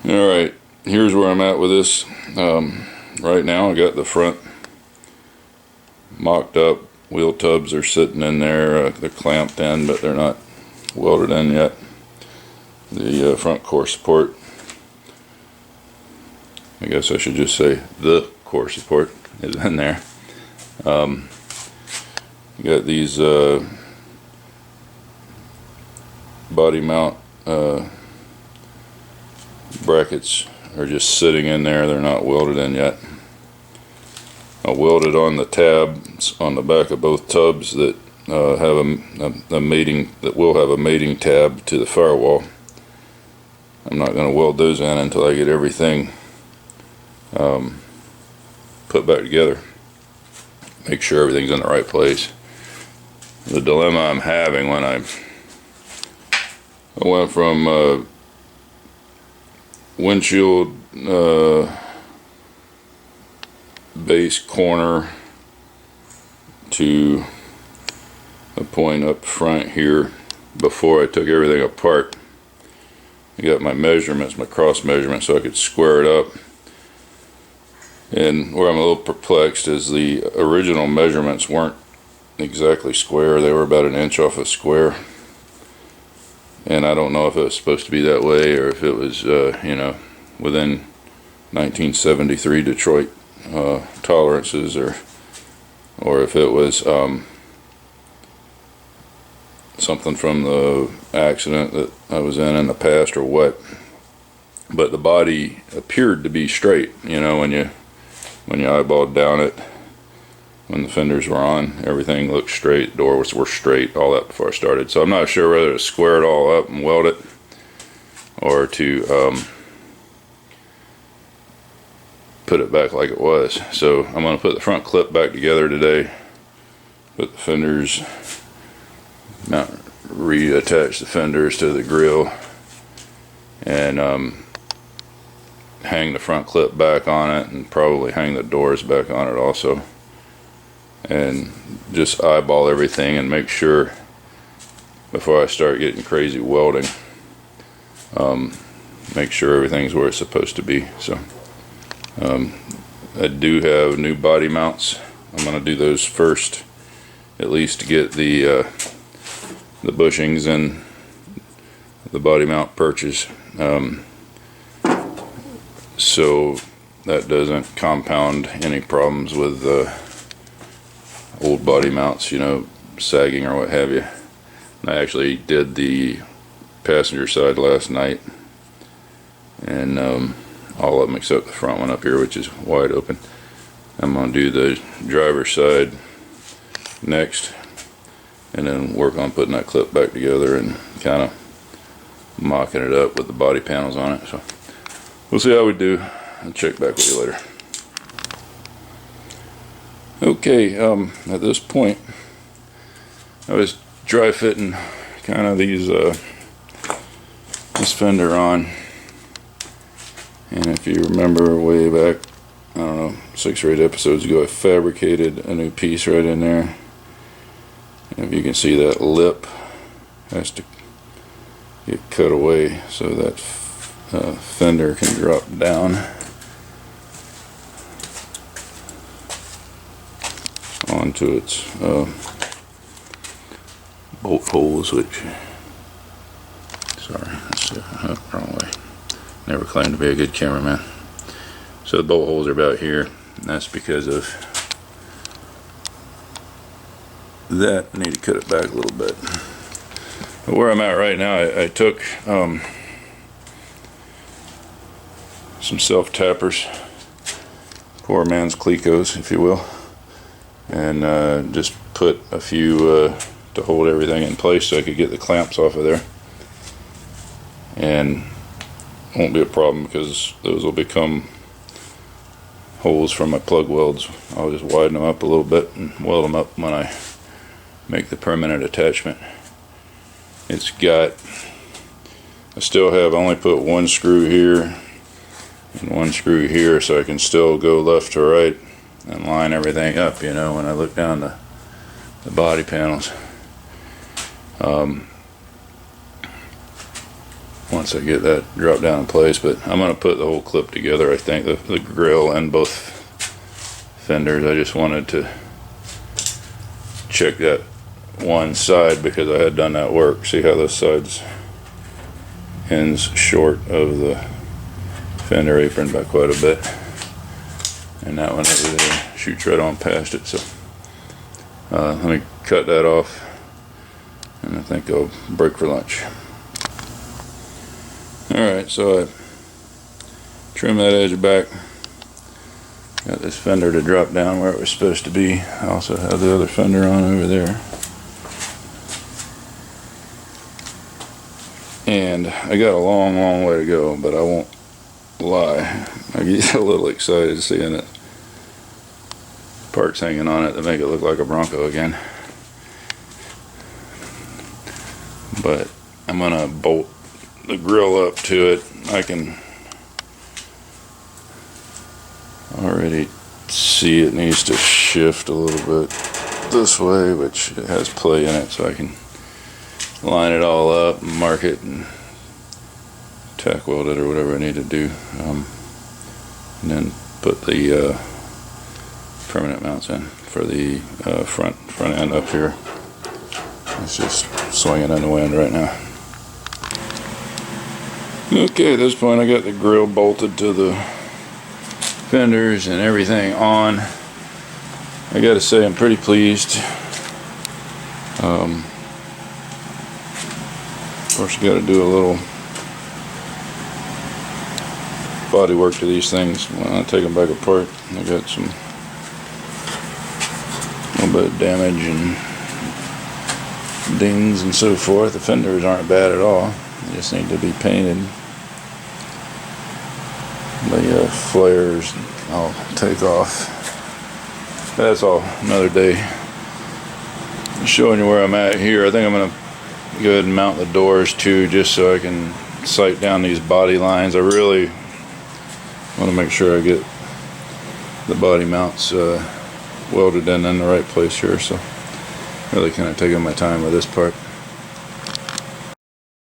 Alright, here's where I'm at with this. Right now I got the front mocked up. Wheel tubs are sitting in there. They're clamped in, but they're not welded in yet. The front core support, I guess I should just say the core support, is in there. You got these body mount brackets are just sitting in there. They're not welded in yet. I welded on the tabs on the back of both tubs that have a mating, that will have a mating tab to the firewall. I'm not going to weld those in until I get everything put back together. Make sure everything's in the right place. The dilemma I'm having when I went from windshield base corner to a point up front here before I took everything apart. I got my measurements, my cross measurements, so I could square it up. And where I'm a little perplexed is the original measurements weren't exactly square. They were about 1 inch off a square. And I don't know if it was supposed to be that way, or if it was, within 1973 Detroit tolerances, or if it was something from the accident that I was in the past, or what. But the body appeared to be straight, when you eyeballed down it, when the fenders were on, everything looked straight, doors were straight, all that before I started. So I'm not sure whether to square it all up and weld it, or to put it back like it was. So I'm going to put the front clip back together today, put the fenders, reattach the fenders to the grill, and hang the front clip back on it, and probably hang the doors back on it also, and just eyeball everything and make sure before I start getting crazy welding, make sure everything's where it's supposed to be. So I do have new body mounts. I'm going to do those first, at least to get the bushings and the body mount perches, so that doesn't compound any problems with old body mounts, sagging or what have you. I actually did the passenger side last night, and all of them except the front one up here, which is wide open. I'm going to do the driver's side next, and then work on putting that clip back together and kind of mocking it up with the body panels on it. So we'll see how we do. I'll check back with you later. Okay, at this point I was dry fitting kind of these this fender on, and if you remember way back, I don't know, 6 or 8 episodes ago, I fabricated a new piece right in there. And if you can see, that lip has to get cut away so that fender can drop down onto its bolt holes, which, sorry, wrong way. Never claimed to be a good cameraman. So the bolt holes are about here, and that's because of that. I need to cut it back a little bit. But where I'm at right now, I took some self-tappers, poor man's Clecos, if you will, and just put a few to hold everything in place so I could get the clamps off of there. And won't be a problem because those will become holes from my plug welds. I'll just widen them up a little bit and weld them up when I make the permanent attachment. It's got, I still have only put one screw here and one screw here, so I can still go left to right and line everything up, when I look down the body panels. once I get that drop down in place. But I'm going to put the whole clip together, I think, the grill and both fenders. I just wanted to check that one side because I had done that work. See how this side's ends short of the fender apron by quite a bit, and that one over there shoots right on past it. So let me cut that off, and I think I'll break for lunch. Alright, so I trim that edge back. Got this fender to drop down where it was supposed to be. I also have the other fender on over there. And I got a long way to go, but I won't lie. I get a little excited seeing it. Parts hanging on it that make it look like a Bronco again. But I'm gonna bolt the grill up to it. I can already see it needs to shift a little bit this way, which it has play in it, so I can line it all up and mark it and tack weld it or whatever I need to do, and then put the permanent mounts in for the front end up here. It's just swinging in the wind right now. Okay, at this point I got the grill bolted to the fenders and everything on. I gotta say I'm pretty pleased. Of course, you got to do a little body work to these things when I take them back apart. I got some little bit of damage and dings and so forth. The fenders aren't bad at all. They just need to be painted. The flares I'll take off. That's all another day. Showing you where I'm at here. I think I'm going to go ahead and mount the doors too, just so I can sight down these body lines. I really want to make sure I get the body mounts welded in the right place here, so really kind of taking my time with this part.